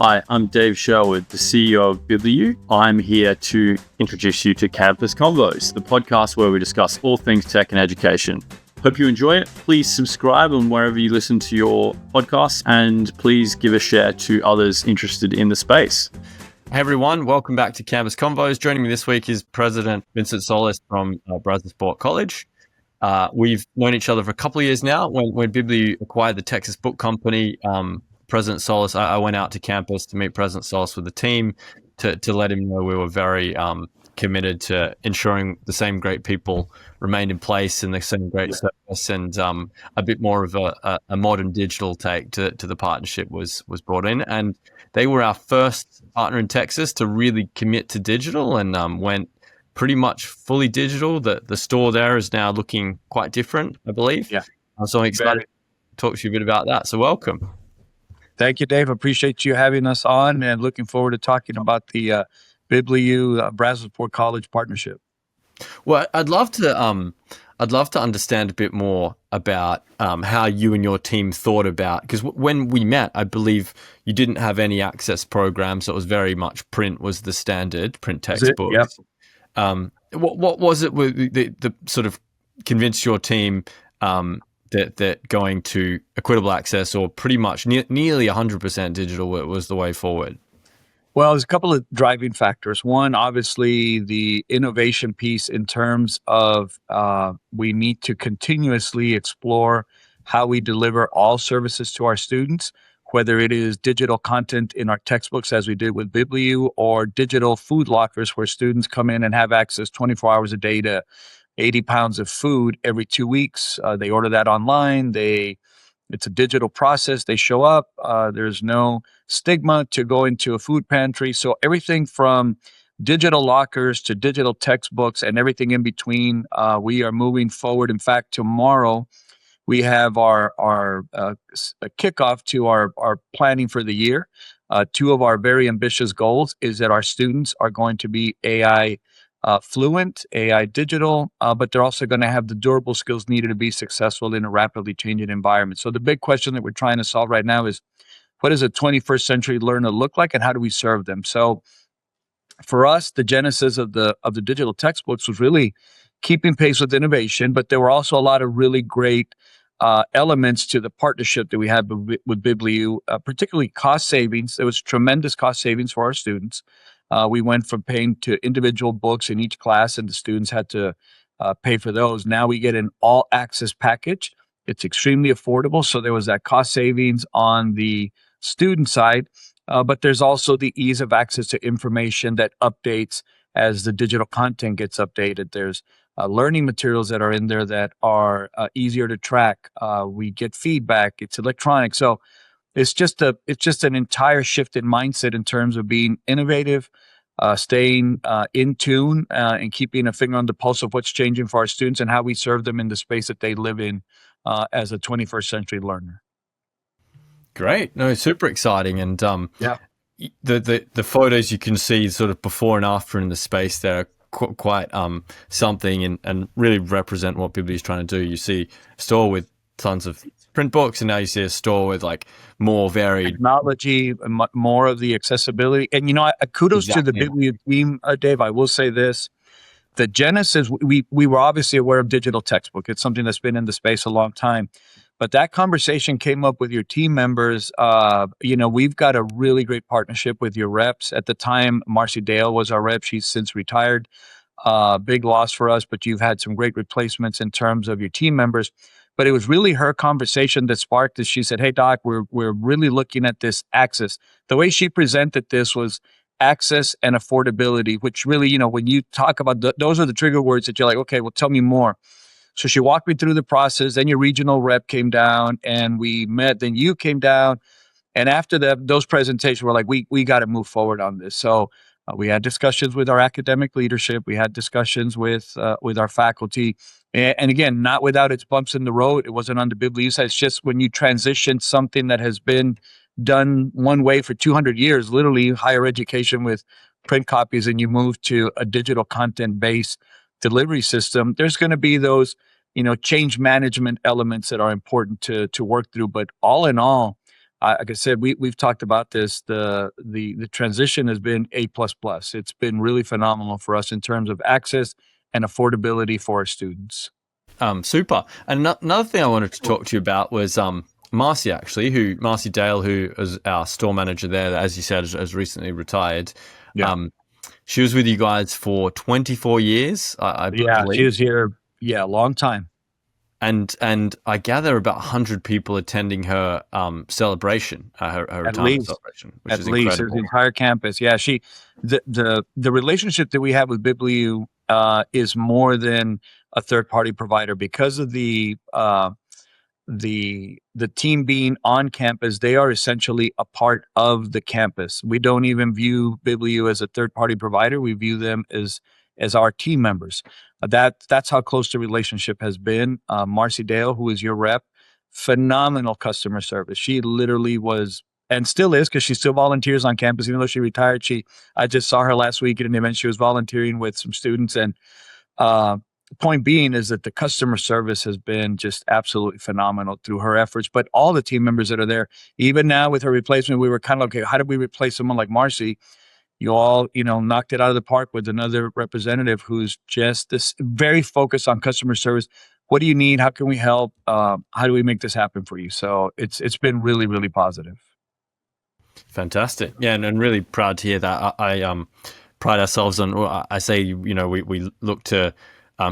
Hi, I'm Dave Sherwood, the CEO of Bibliu. I'm here to introduce you to Campus Convos, the podcast where we discuss all things tech and education. Hope you enjoy it. Please subscribe on wherever you listen to your podcasts, and please give a share to others interested in the space. Hey everyone, welcome back to Campus Convos. Joining me this week is President Vincent Solis from Brazosport College. We've known each other for a couple of years now. When Bibliu acquired the Texas Book Company, President Solis, I went out to campus to meet President Solis with the team to let him know we were very committed to ensuring the same great people remained in place and the same great service, and a bit more of a modern digital take to the partnership was brought in. And they were our first partner in Texas to really commit to digital and went pretty much fully digital. The store there is now looking quite different, I believe. Yeah. So I'm excited to talk to you a bit about that. So welcome. Thank you, Dave. Appreciate you having us on and looking forward to talking about the Bibliu Brazosport College partnership. Well, I'd love to understand a bit more about how you and your team thought about, because when we met, I believe you didn't have any access programs. So it was very much print was the standard, print textbooks. Yep. What was it the sort of convinced your team that going to equitable access or pretty much nearly 100% digital was the way forward? Well, there's a couple of driving factors. One, obviously, the innovation piece in terms of we need to continuously explore how we deliver all services to our students, whether it is digital content in our textbooks, as we did with Bibliu, or digital food lockers where students come in and have access 24 hours a day to 80 pounds of food every 2 weeks. They order that online. It's a digital process. They show up. There's no stigma to go into a food pantry. So everything from digital lockers to digital textbooks and everything in between, we are moving forward. In fact, tomorrow we have our kickoff to our planning for the year. Two of our very ambitious goals is that our students are going to be AI-fluent, AI digital, but they're also going to have the durable skills needed to be successful in a rapidly changing environment. So the big question that we're trying to solve right now is, what does a 21st century learner look like and how do we serve them? So for us, the genesis of the digital textbooks was really keeping pace with innovation, but there were also a lot of really great elements to the partnership that we had with Bibliu, particularly cost savings. There was tremendous cost savings for our students. We went from paying to individual books in each class, and the students had to pay for those. Now we get an all-access package. It's extremely affordable, so there was that cost savings on the student side, but there's also the ease of access to information that updates as the digital content gets updated. There's learning materials that are in there that are easier to track. We get feedback. It's electronic. So it's just an entire shift in mindset in terms of being innovative, staying in tune, and keeping a finger on the pulse of what's changing for our students and how we serve them in the space that they live in as a 21st century learner. Great. No, super exciting. And the photos you can see sort of before and after in the space there are quite something and really represent what Bibliu is trying to do. You see a store with tons of print books, and now you see a store with like more varied technology, more of the accessibility. And kudos to the Bibliu team, Dave. I will say this: the genesis. We were obviously aware of digital textbook. It's something that's been in the space a long time. But that conversation came up with your team members. We've got a really great partnership with your reps. At the time, Marcy Dale was our rep. She's since retired. Big loss for us, but you've had some great replacements in terms of your team members. But it was really her conversation that sparked this. She said, "Hey, Doc, we're really looking at this access." The way she presented this was access and affordability, which really, when you talk about those are the trigger words that you're like, okay, well, tell me more. So she walked me through the process. Then your regional rep came down and we met. Then you came down. And after those presentations, we're like, we got to move forward on this. So we had discussions with our academic leadership. We had discussions with our faculty. And again, not without its bumps in the road. It wasn't on the Bibliu side. It's just when you transition something that has been done one way for 200 years, literally higher education with print copies, and you move to a digital content-based delivery system, there's going to be those, change management elements that are important to work through. But all in all, like I said, we've talked about this. The transition has been A++. It's been really phenomenal for us in terms of access and affordability for our students. Super. And another thing I wanted to talk to you about was Marcy, actually, Marcy Dale, who is our store manager there, that, as you said, has recently retired. Yeah. She was with you guys for 24 years, I believe. She was here, a long time. And I gather about 100 people attending her celebration, her retirement celebration, which is least incredible. the entire campus. Yeah, the relationship that we have with Bibliu is more than a third party provider because of the team being on campus. They are essentially a part of the campus. We don't even view Bibliu as a third party provider. We view them as our team members. That's how close the relationship has been. Marcy Dale, who is your rep, phenomenal customer service. She literally was and still is, because she still volunteers on campus, even though she retired. I just saw her last week at an event. She was volunteering with some students, and point being is that the customer service has been just absolutely phenomenal through her efforts. But all the team members that are there, even now with her replacement, we were kind of like, okay, how do we replace someone like Marcy? You all, knocked it out of the park with another representative who's just this very focused on customer service. What do you need? How can we help? How do we make this happen for you? So it's been really, really positive. Fantastic. Yeah, and really proud to hear that. I pride ourselves on, I say, we look to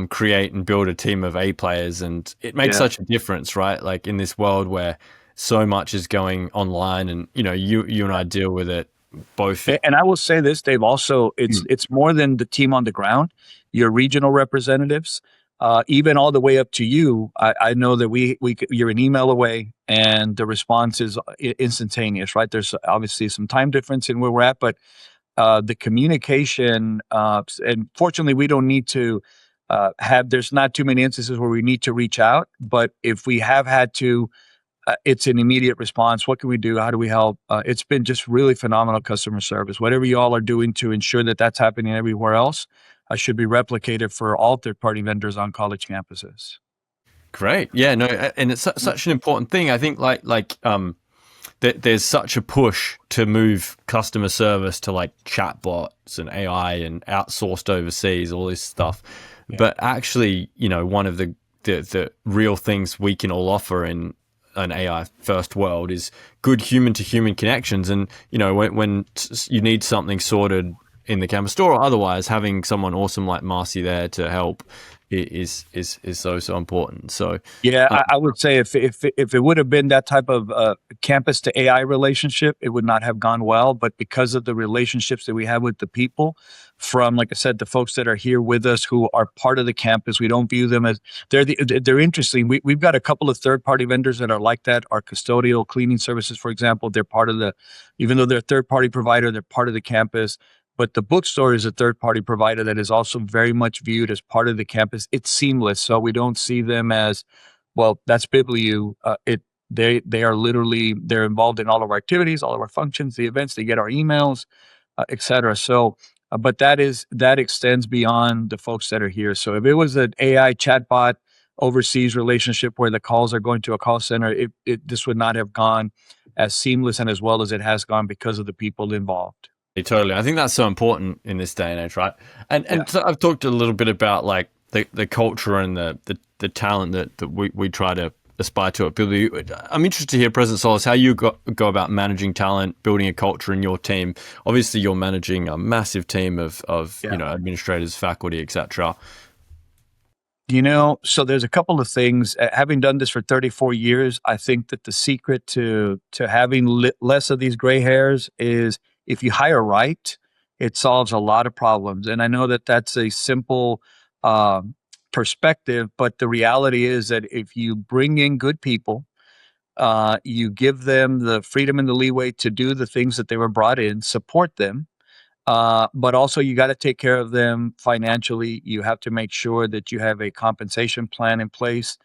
create and build a team of A players, and it makes such a difference, right? Like in this world where so much is going online, and you and I deal with it both. And I will say this, Dave, also, it's more than the team on the ground. Your regional representatives, even all the way up to you. I know that you're an email away and the response is instantaneous, right? There's obviously some time difference in where we're at, but the communication, and fortunately we don't need to there's not too many instances where we need to reach out, but if we have had to, it's an immediate response. What can we do? How do we help? It's been just really phenomenal customer service. Whatever you all are doing to ensure that that's happening everywhere else should be replicated for all third-party vendors on college campuses. Great. Yeah, no, and it's such an important thing. I think there's such a push to move customer service to like chatbots and AI and outsourced overseas, all this stuff. Yeah. But actually, one of the real things we can all offer in an AI first world is good human to human connections. And, when you need something sorted in the campus store or otherwise, having someone awesome like Marcy there to help is so important. So I would say if it would have been that type of campus to AI relationship, it would not have gone well. But because of the relationships that we have with the people, from, like I said, the folks that are here with us who are part of the campus, we don't view them as they're interesting. We've got a couple of third party vendors that are like that. Our custodial cleaning services, for example, they're part of even though they're a third party provider, they're part of the campus. But the bookstore is a third-party provider that is also very much viewed as part of the campus. It's seamless, so we don't see them as, well, that's Bibliu. They are literally, they're involved in all of our activities, all of our functions, the events. They get our emails, etc. So, but that extends beyond the folks that are here. So, if it was an AI chatbot overseas relationship where the calls are going to a call center, this would not have gone as seamless and as well as it has gone because of the people involved. Totally. I think that's so important in this day and age, right? And so I've talked a little bit about like the culture and the talent that we try to aspire to at Bibliu. I'm interested to hear, President Solis, how you go about managing talent, building a culture in your team. Obviously, you're managing a massive team of administrators, faculty, etc. So there's a couple of things. Having done this for 34 years, I think that the secret to having less of these gray hairs is, if you hire right, it solves a lot of problems. And I know that that's a simple perspective, but the reality is that if you bring in good people, you give them the freedom and the leeway to do the things that they were brought in, support them, but also you got to take care of them financially. You have to make sure that you have a compensation plan in place.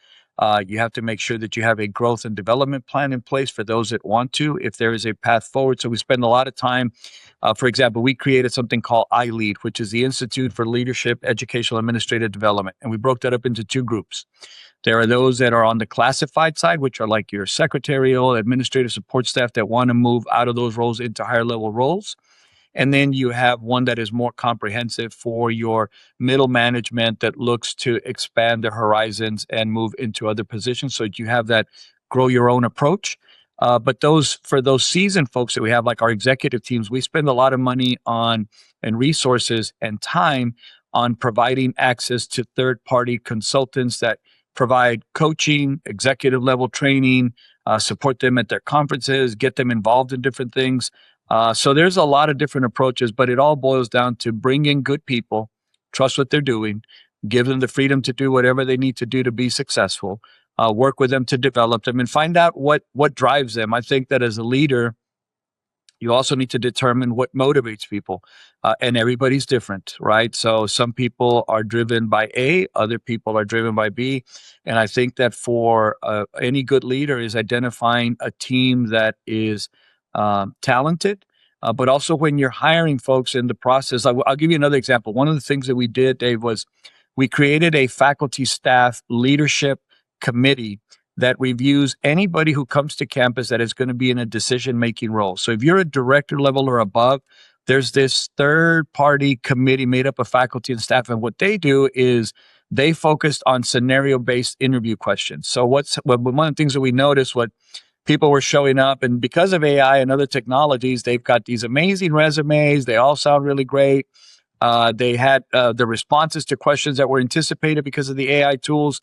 You have to make sure that you have a growth and development plan in place for those that want to, if there is a path forward. So we spend a lot of time. For example, we created something called iLead, which is the Institute for Leadership, Educational, Administrative Development. And we broke that up into two groups. There are those that are on the classified side, which are like your secretarial, administrative support staff that want to move out of those roles into higher level roles. And then you have one that is more comprehensive for your middle management that looks to expand their horizons and move into other positions. So you have that grow your own approach. But for those seasoned folks that we have, like our executive teams, we spend a lot of money on and resources and time on providing access to third-party consultants that provide coaching, executive level training, support them at their conferences, get them involved in different things. So there's a lot of different approaches, but it all boils down to bring in good people, trust what they're doing, give them the freedom to do whatever they need to do to be successful, work with them to develop them, and find out what drives them. I think that as a leader, you also need to determine what motivates people. And everybody's different, right? So some people are driven by A, other people are driven by B. And I think that for any good leader is identifying a team that is talented, but also when you're hiring folks in the process. I'll give you another example. One of the things that we did, Dave, was we created a faculty staff leadership committee that reviews anybody who comes to campus that is going to be in a decision-making role. So if you're a director level or above, there's this third-party committee made up of faculty and staff. And what they do is they focused on scenario-based interview questions. So one of the things that we noticed, what people were showing up, and because of AI and other technologies, they've got these amazing resumes. They all sound really great. They had the responses to questions that were anticipated because of the AI tools.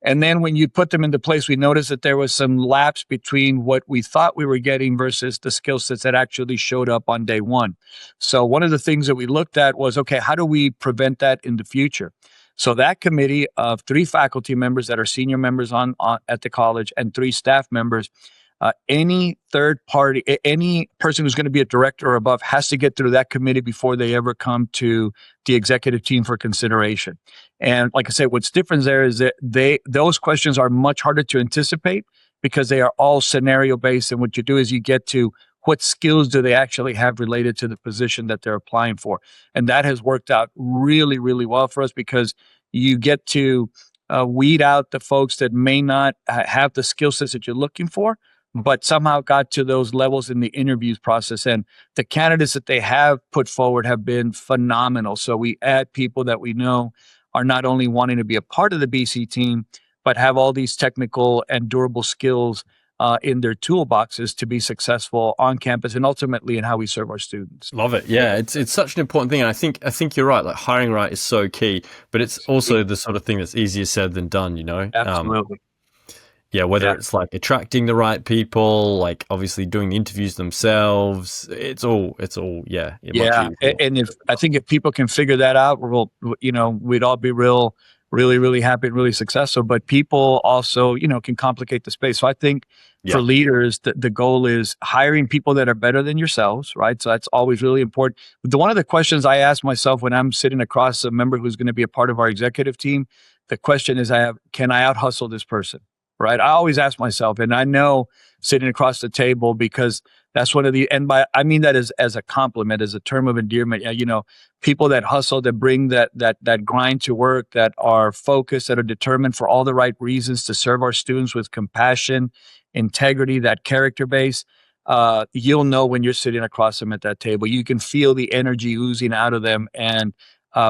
And then when you put them into place, we noticed that there was some lapse between what we thought we were getting versus the skill sets that actually showed up on day one. So one of the things that we looked at was, okay, how do we prevent that in the future? So that committee of 3 faculty members that are senior members on at the college and 3 staff members, any third party, any person who's going to be a director or above has to get through that committee before they ever come to the executive team for consideration. And like I said, what's different there is that those questions are much harder to anticipate because they are all scenario based. And what you do is you get to what skills do they actually have related to the position that they're applying for. And that has worked out really, really well for us because you get to weed out the folks that may not have the skill sets that you're looking for, but somehow got to those levels in the interviews process. And the candidates that they have put forward have been phenomenal. So we add people that we know are not only wanting to be a part of the BC team, but have all these technical and durable skills in their toolboxes to be successful on campus and ultimately in how we serve our students. Love it. Yeah, it's such an important thing. And I think you're right. Like hiring right is so key, but it's also the sort of thing that's easier said than done, you know? Absolutely. Whether it's like attracting the right people, like obviously doing the interviews themselves, it's all. And I think if people can figure that out, we'd all be really happy and really successful. But people also, can complicate the space. So I think for leaders, the goal is hiring people that are better than yourselves, right? So that's always really important. One of the questions I ask myself when I'm sitting across a member who's going to be a part of our executive team, the question is, can I out hustle this person? Right. I always ask myself, and I know sitting across the table, because that's one of I mean that as a compliment, as a term of endearment. People that hustle, that bring that grind to work, that are focused, that are determined for all the right reasons to serve our students with compassion, integrity, that character base. You'll know when you're sitting across them at that table. You can feel the energy oozing out of them, and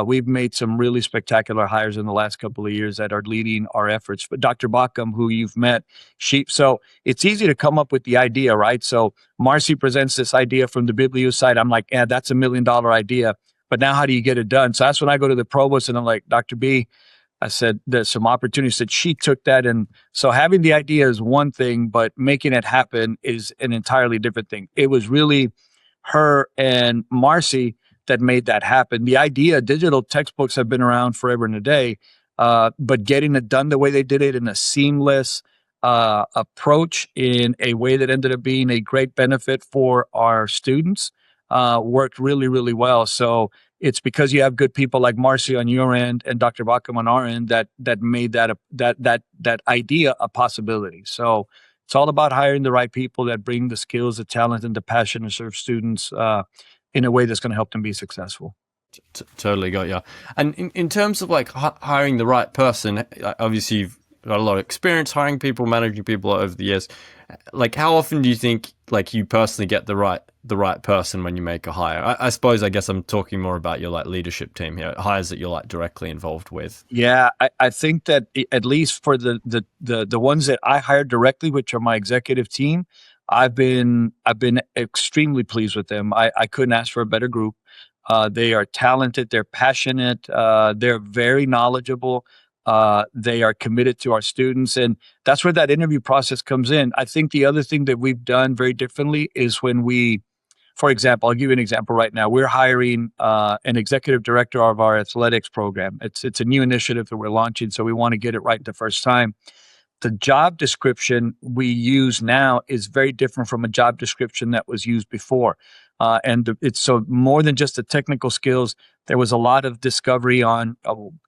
we've made some really spectacular hires in the last couple of years that are leading our efforts. But Dr. Bacham, who you've met, so it's easy to come up with the idea, right? So Marcy presents this idea from the Bibliu side. I'm like, that's $1 million idea. But now how do you get it done? So that's when I go to the provost and I'm like, Dr. B, I said, there's some opportunities that she took that. And so having the idea is one thing, but making it happen is an entirely different thing. It was really her and Marcy that made that happen. The idea, digital textbooks have been around forever and a day, but getting it done the way they did it in a seamless approach, in a way that ended up being a great benefit for our students, worked really, really well. So it's because you have good people like Marcy on your end and Dr. Bacham on our end that made that idea a possibility. So it's all about hiring the right people that bring the skills, the talent, and the passion to serve students in a way that's going to help them be successful. Totally got you. And in terms of like hiring the right person, obviously got a lot of experience hiring people, managing people over the years. Like, how often do you think, like, you personally get the right person when you make a hire? I suppose, I guess I'm talking more about your like leadership team here, hires that you're like directly involved with. Yeah, I think that at least for the ones that I hired directly, which are my executive team, I've been extremely pleased with them. I couldn't ask for a better group. They are talented, they're passionate, they're very knowledgeable. They are committed to our students, and that's where that interview process comes in. I think the other thing that we've done very differently is when we, for example, I'll give you an example right now. We're hiring an executive director of our athletics program. It's a new initiative that we're launching, so we want to get it right the first time. The job description we use now is very different from a job description that was used before. It's so more than just the technical skills. There was a lot of discovery on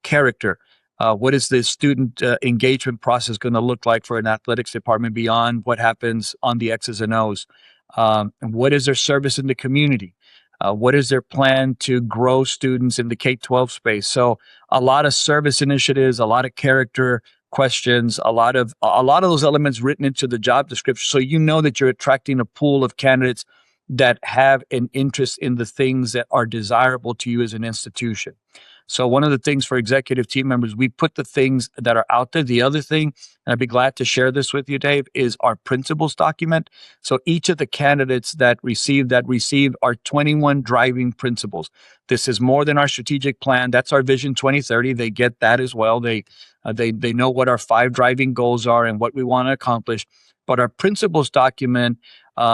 character. What is the student engagement process going to look like for an athletics department beyond what happens on the X's and O's? And what is their service in the community? What is their plan to grow students in the K-12 space? So a lot of service initiatives, a lot of character questions, a lot of those elements written into the job description. So you know that you're attracting a pool of candidates that have an interest in the things that are desirable to you as an institution. So one of the things for executive team members, we put the things that are out there. The other thing, and I'd be glad to share this with you, Dave, is our principles document. So each of the candidates that received our 21 driving principles. This is more than our strategic plan. That's our Vision 2030. They get that as well. They know what our 5 driving goals are and what we want to accomplish. But our principles document,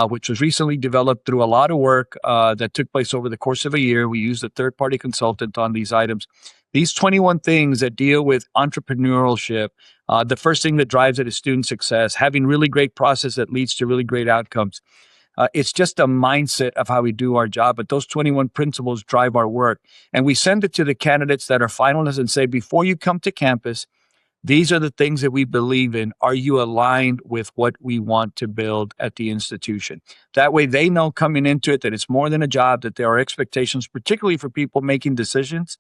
which was recently developed through a lot of work that took place over the course of a year. We used a third-party consultant on these items. These 21 things that deal with entrepreneurship, the first thing that drives it is student success, having really great process that leads to really great outcomes. It's just a mindset of how we do our job, but those 21 principles drive our work. And we send it to the candidates that are finalists and say, before you come to campus, these are the things that we believe in. Are you aligned with what we want to build at the institution? That way they know coming into it that it's more than a job, that there are expectations, particularly for people making decisions.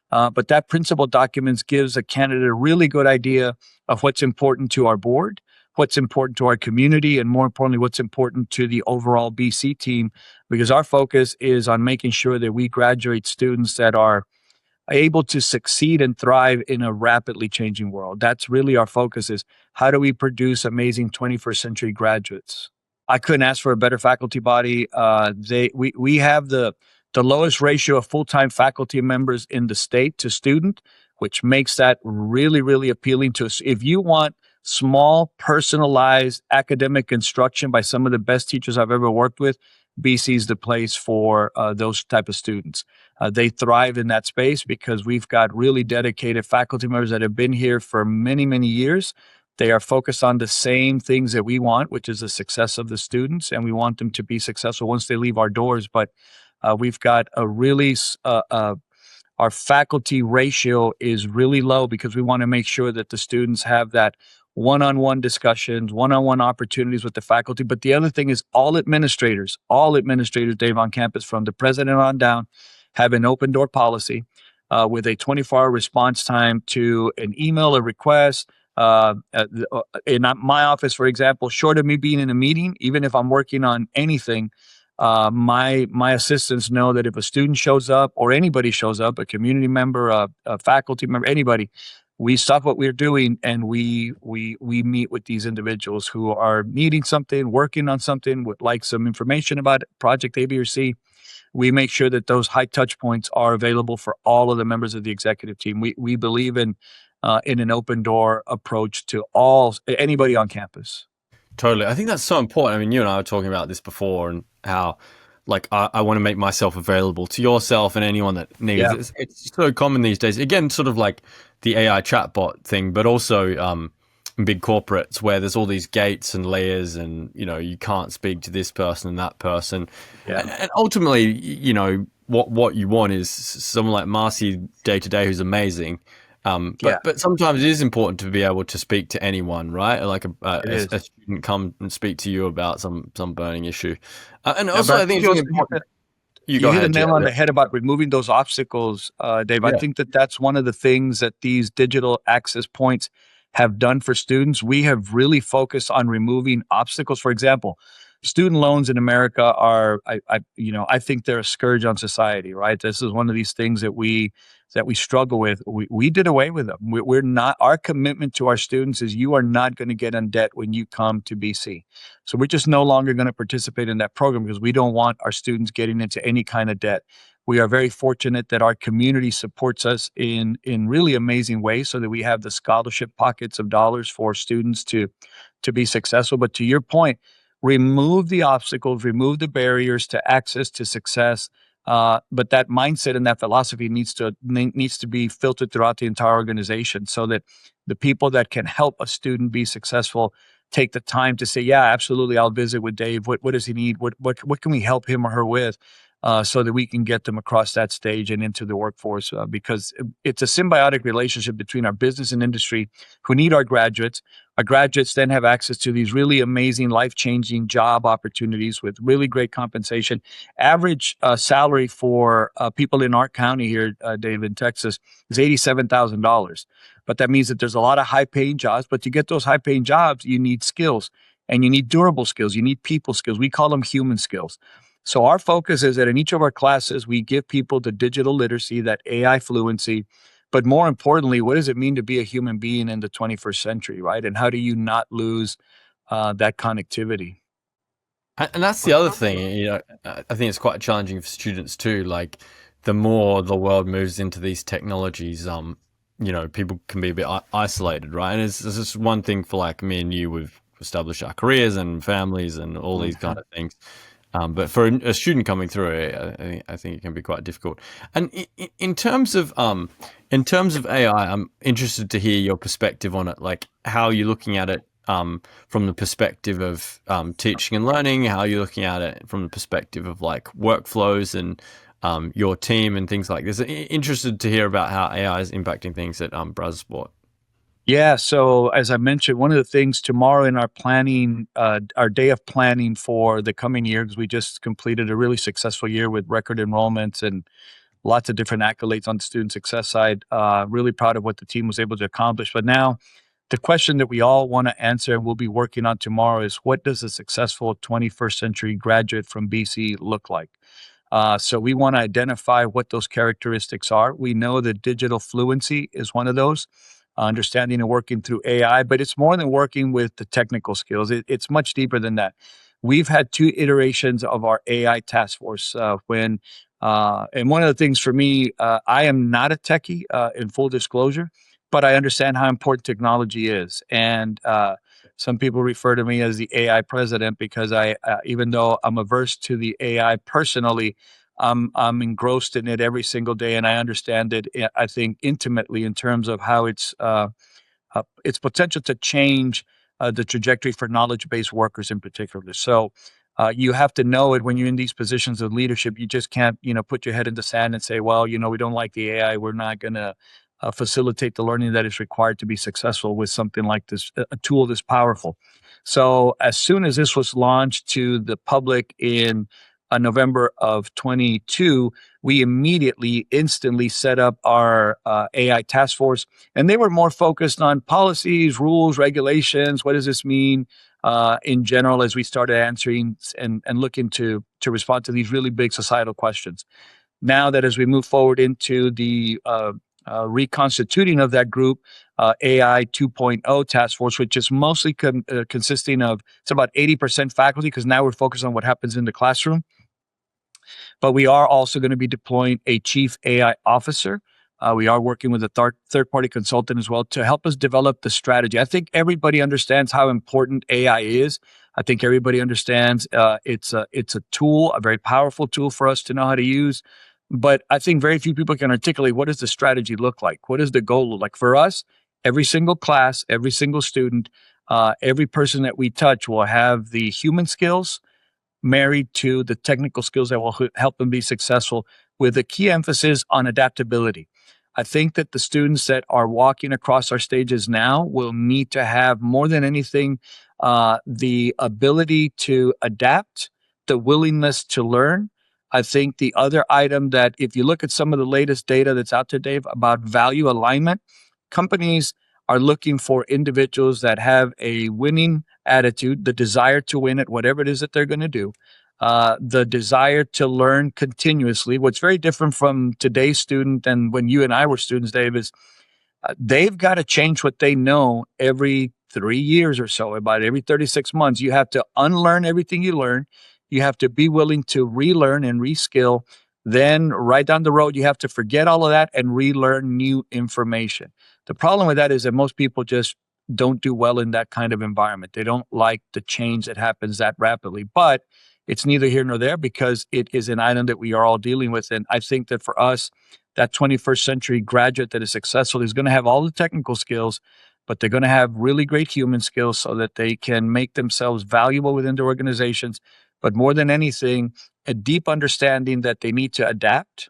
But that principle documents gives a candidate a really good idea of what's important to our board, what's important to our community, and more importantly, what's important to the overall BC team, because our focus is on making sure that we graduate students that are able to succeed and thrive in a rapidly changing world. That's really our focus, is how do we produce amazing 21st century graduates? I couldn't ask for a better faculty body. We have the lowest ratio of full-time faculty members in the state to student, which makes that really, really appealing to us. If you want small, personalized academic instruction by some of the best teachers I've ever worked with, BC is the place for those type of students. They thrive in that space because we've got really dedicated faculty members that have been here for many, many years. They are focused on the same things that we want, which is the success of the students, and we want them to be successful once they leave our doors. But we've got a really our faculty ratio is really low because we want to make sure that the students have that one-on-one discussions, one-on-one opportunities with the faculty. But the other thing is all administrators, Dave, on campus from the president on down, have an open door policy with a 24-hour response time to an email, a request. In my office, for example, short of me being in a meeting, even if I'm working on anything, my assistants know that if a student shows up or anybody shows up, a community member, a faculty member, anybody, we stop what we're doing and we meet with these individuals who are needing something, working on something, would like some information about project A, B, or C. We make sure that those high touch points are available for all of the members of the executive team. We believe in an open door approach to anybody on campus. Totally. I think that's so important. I mean, you and I were talking about this before, and how, like, I want to make myself available to yourself and anyone that needs it. It's so common these days. Again, sort of like the AI chatbot thing, but also in big corporates where there's all these gates and layers, and, you know, you can't speak to this person and that person. Yeah. And ultimately, you know, what you want is someone like Marcy day to day who's amazing. But sometimes it is important to be able to speak to anyone, right? Like a student come and speak to you about some burning issue. And also, I think it's really important. You hit a nail on the head about removing those obstacles, Dave. I think that's one of the things that these digital access points have done for students. We have really focused on removing obstacles. For example, student loans in America are, I think they're a scourge on society, right? This is one of these things that we struggle with. We did away with them. We're not, our commitment to our students is you are not going to get in debt when you come to BC. So we're just no longer going to participate in that program because we don't want our students getting into any kind of debt. We are very fortunate that our community supports us in really amazing ways so that we have the scholarship pockets of dollars for students to be successful. But to your point, remove the obstacles, remove the barriers to access to success. But that mindset and that philosophy needs to be filtered throughout the entire organization so that the people that can help a student be successful take the time to say, yeah, absolutely, I'll visit with Dave. What does he need? What can we help him or her with? So that we can get them across that stage and into the workforce, because it's a symbiotic relationship between our business and industry who need our graduates. Our graduates then have access to these really amazing, life-changing job opportunities with really great compensation. Average salary for people in our county here, Dave, in Texas, is $87,000. But that means that there's a lot of high-paying jobs. But to get those high-paying jobs, you need skills, and you need durable skills. You need people skills. We call them human skills. So our focus is that in each of our classes, we give people the digital literacy, that AI fluency, but more importantly, what does it mean to be a human being in the 21st century, right? And how do you not lose that connectivity? And that's the other thing, I think it's quite challenging for students too. Like, the more the world moves into these technologies, people can be a bit isolated, right? And it's just one thing for like me and you, we've established our careers and families and all these kind of things. But for a student coming through, I think it can be quite difficult. And in terms of AI, I'm interested to hear your perspective on it. Like, how you're looking at it from the perspective of teaching and learning, how you're looking at it from the perspective of like workflows and your team and things like this. Interested to hear about how AI is impacting things at Brazosport. Yeah. So as I mentioned, one of the things tomorrow in our planning, our day of planning for the coming year, because we just completed a really successful year with record enrollments and lots of different accolades on the student success side. Really proud of what the team was able to accomplish. But now the question that we all want to answer and we'll be working on tomorrow is, what does a successful 21st century graduate from BC look like? So we want to identify what those characteristics are. We know that digital fluency is one of those, understanding and working through AI, but it's more than working with the technical skills. It's much deeper than that. We've had 2 iterations of our AI task force and one of the things for me, I am not a techie, in full disclosure, but I understand how important technology is. And some people refer to me as the AI president because even though I'm averse to the AI personally, I'm engrossed in it every single day, and I understand it, I think, intimately in terms of how its potential to change the trajectory for knowledge-based workers in particular. So you have to know it when you're in these positions of leadership. You just can't, put your head in the sand and say, well, we don't like the AI. We're not going to facilitate the learning that is required to be successful with something like this, a tool this powerful. So as soon as this was launched to the public in November of 22, we instantly set up our AI task force, and they were more focused on policies, rules, regulations. What does this mean in general as we started answering and looking to respond to these really big societal questions? Now that as we move forward into the reconstituting of that group, AI 2.0 task force, which is mostly consisting of, it's about 80% faculty, because now we're focused on what happens in the classroom. But we are also going to be deploying a chief AI officer. We are working with a third-party consultant as well to help us develop the strategy. I think everybody understands how important AI is. I think everybody understands it's a tool, a very powerful tool for us to know how to use. But I think very few people can articulate, what does the strategy look like? What does the goal look like? For us, every single class, every single student, every person that we touch will have the human skills married to the technical skills that will help them be successful, with a key emphasis on adaptability. I think that the students that are walking across our stages now will need to have, more than anything, the ability to adapt, the willingness to learn. I think the other item that, if you look at some of the latest data that's out there, Dave, about value alignment, companies are looking for individuals that have a winning attitude, the desire to win at whatever it is that they're going to do, the desire to learn continuously. What's very different from today's student and when you and I were students, Dave, is they've got to change what they know every 3 years or so. About every 36 months, you have to unlearn everything you learn. You have to be willing to relearn and reskill. Then, right down the road, you have to forget all of that and relearn new information. The problem with that is that most people just don't do well in that kind of environment. They don't like the change that happens that rapidly. But it's neither here nor there because it is an item that we are all dealing with. And I think that for us, that 21st century graduate that is successful is going to have all the technical skills, but they're going to have really great human skills so that they can make themselves valuable within their organizations. But more than anything, a deep understanding that they need to adapt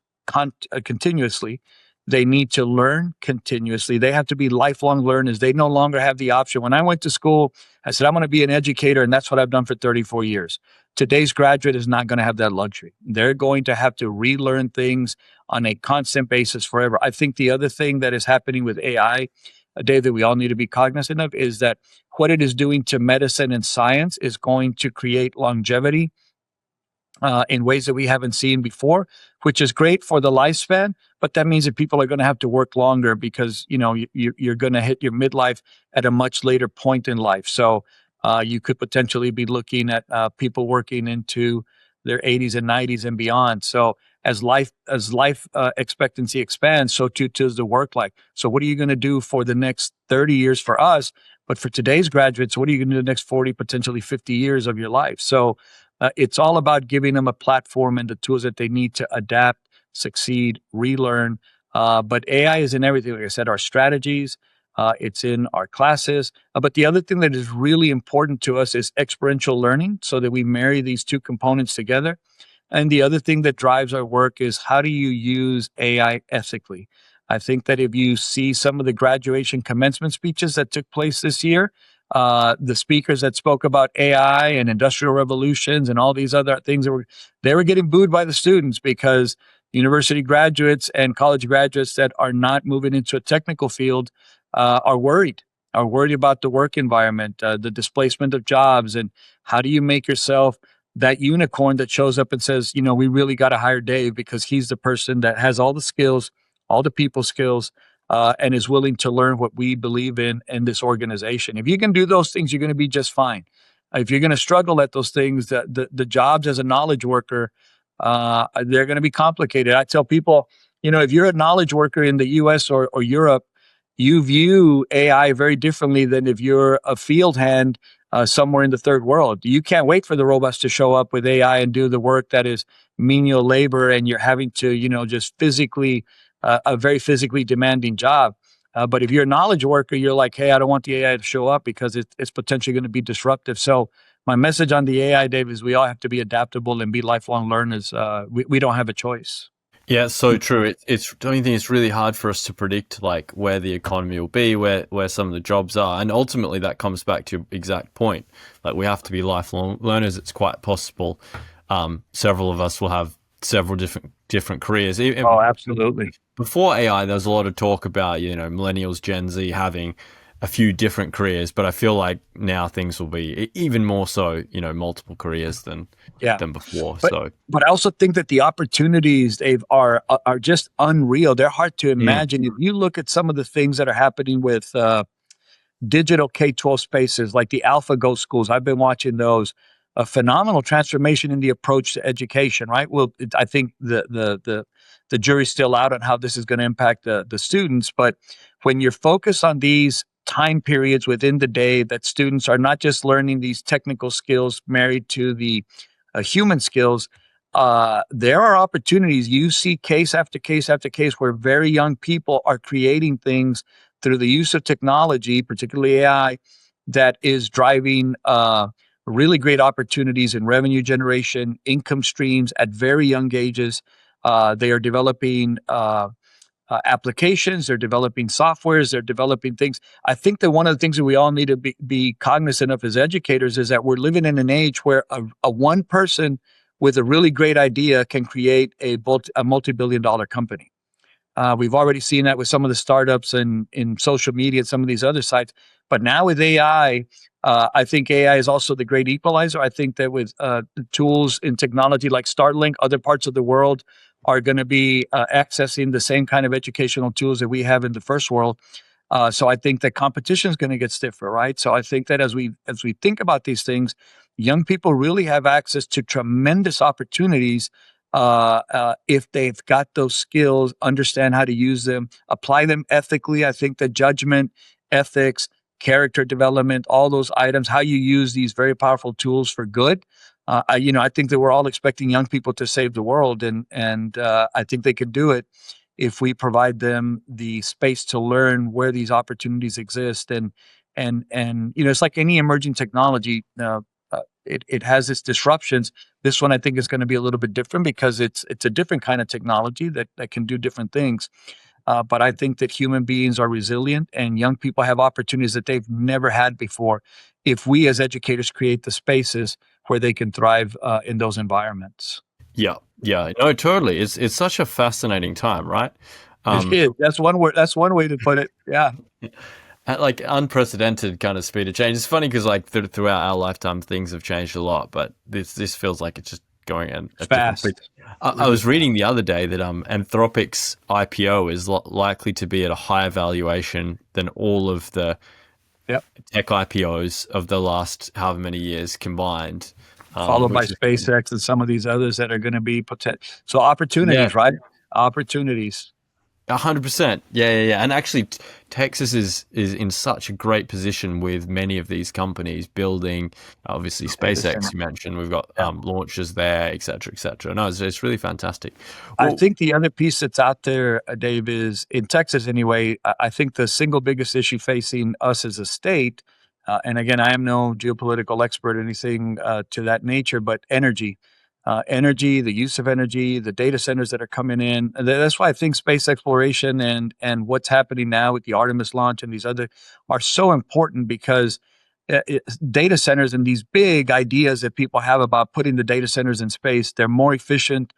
continuously. They need to learn continuously. They have to be lifelong learners. They no longer have the option. When I went to school, I said, I'm going to be an educator, and that's what I've done for 34 years. Today's graduate is not going to have that luxury. They're going to have to relearn things on a constant basis forever. I think the other thing that is happening with AI, Dave, that we all need to be cognizant of is that what it is doing to medicine and science is going to create longevity in ways that we haven't seen before, which is great for the lifespan. But that means that people are going to have to work longer because you're going to hit your midlife at a much later point in life. So you could potentially be looking at people working into their 80s and 90s and beyond. So as life expectancy expands, so too does the work life. So what are you going to do for the next 30 years for us? But for today's graduates, what are you going to do the next 40, potentially 50 years of your life? So it's all about giving them a platform and the tools that they need to adapt, succeed, relearn. But AI is in everything. Like I said, our strategies, it's in our classes. But the other thing that is really important to us is experiential learning so that we marry these two components together. And the other thing that drives our work is how do you use AI ethically? I think that if you see some of the graduation commencement speeches that took place this year, the speakers that spoke about AI and industrial revolutions and all these other things they were getting booed by the students because university graduates and college graduates that are not moving into a technical field are worried about the work environment, the displacement of jobs, and how do you make yourself that unicorn that shows up and says, we really got to hire Dave because he's the person that has all the skills, all the people skills, and is willing to learn what we believe in this organization. If you can do those things, you're going to be just fine. If you're going to struggle at those things, the jobs as a knowledge worker, they're going to be complicated. I tell people, if you're a knowledge worker in the US or Europe, you view AI very differently than if you're a field hand somewhere in the third world. You can't wait for the robots to show up with AI and do the work that is menial labor, and you're having to, just physically, a very physically demanding job. But if you're a knowledge worker, you're like, hey, I don't want the AI to show up because it's potentially going to be disruptive. So my message on the AI, Dave, is we all have to be adaptable and be lifelong learners. We don't have a choice. Yeah, it's so true. Don't you think it's really hard for us to predict like where the economy will be, where some of the jobs are, and ultimately that comes back to your exact point. Like we have to be lifelong learners. It's quite possible. Several of us will have several different careers. Oh, absolutely. Before AI, there was a lot of talk about millennials, Gen Z having a few different careers, but I feel like now things will be even more so, multiple careers than before. But I also think that the opportunities, Dave, are just unreal. They're hard to imagine. If you look at some of the things that are happening with digital K-12 spaces, like the AlphaGo schools, I've been watching those. A phenomenal transformation in the approach to education, right? Well, I think the jury's still out on how this is going to impact the students, but when you're focused on these time periods within the day that students are not just learning these technical skills married to the human skills, there are opportunities. You see case after case after case where very young people are creating things through the use of technology, particularly AI, that is driving really great opportunities in revenue generation, income streams at very young ages. They are developing applications, they're developing softwares, they're developing things. I think that one of the things that we all need to be cognizant of as educators is that we're living in an age where a one person with a really great idea can create a multi-billion-dollar company. We've already seen that with some of the startups and in social media and some of these other sites. But now with AI, I think AI is also the great equalizer. I think that with the tools in technology like Starlink, other parts of the world are going to be accessing the same kind of educational tools that we have in the first world. So I think that competition is going to get stiffer, right? So I think that as we think about these things, young people really have access to tremendous opportunities if they've got those skills, understand how to use them, apply them ethically. I think that judgment, ethics, character development, all those items, how you use these very powerful tools for good. I think that we're all expecting young people to save the world, and I think they can do it if we provide them the space to learn where these opportunities exist. And it's like any emerging technology. It has its disruptions. This one I think is going to be a little bit different because it's a different kind of technology that can do different things. But I think that human beings are resilient, and young people have opportunities that they've never had before if we as educators create the spaces where they can thrive in those environments. Yeah, no, totally. It's such a fascinating time, right? It is. That's one word. That's one way to put it. Yeah. At like unprecedented kind of speed of change. It's funny because like throughout our lifetime, things have changed a lot, but this feels like it's just going at fast. I was reading the other day that Anthropic's IPO is likely to be at a higher valuation than all of the tech IPOs of the last however many years combined. Followed by SpaceX and some of these others that are going to be potential. So opportunities, right? Opportunities. 100%. Yeah. And actually, Texas is in such a great position with many of these companies building, obviously SpaceX, you mentioned, we've got launches there, et cetera. No, it's really fantastic. Well, I think the other piece that's out there, Dave, is in Texas anyway, I think the single biggest issue facing us as a state, and again, I am no geopolitical expert or anything to that nature, but energy. Energy, the use of energy, the data centers that are coming in. And that's why I think space exploration and what's happening now with the Artemis launch and these other are so important because data centers and these big ideas that people have about putting the data centers in space, they're more efficient.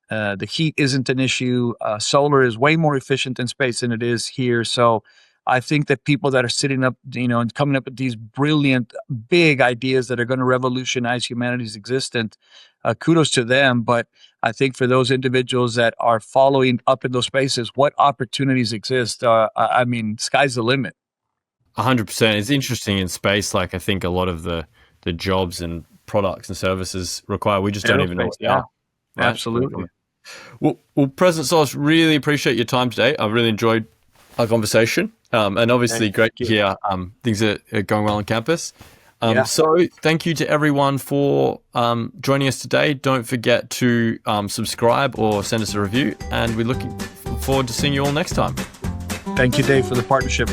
The heat isn't an issue. Solar is way more efficient in space than it is here. So I think that people that are sitting up, and coming up with these brilliant, big ideas that are going to revolutionize humanity's existence, kudos to them. But I think for those individuals that are following up in those spaces, what opportunities exist? I mean, sky's the limit. 100%. It's interesting in space. Like I think a lot of the jobs and products and services require, we just don't even know what they are. Right? Absolutely. Well, President Solis, really appreciate your time today. I really enjoyed our conversation. And obviously great to hear things are going well on campus. So thank you to everyone for joining us today. Don't forget to subscribe or send us a review. And we're looking forward to seeing you all next time. Thank you, Dave, for the partnership.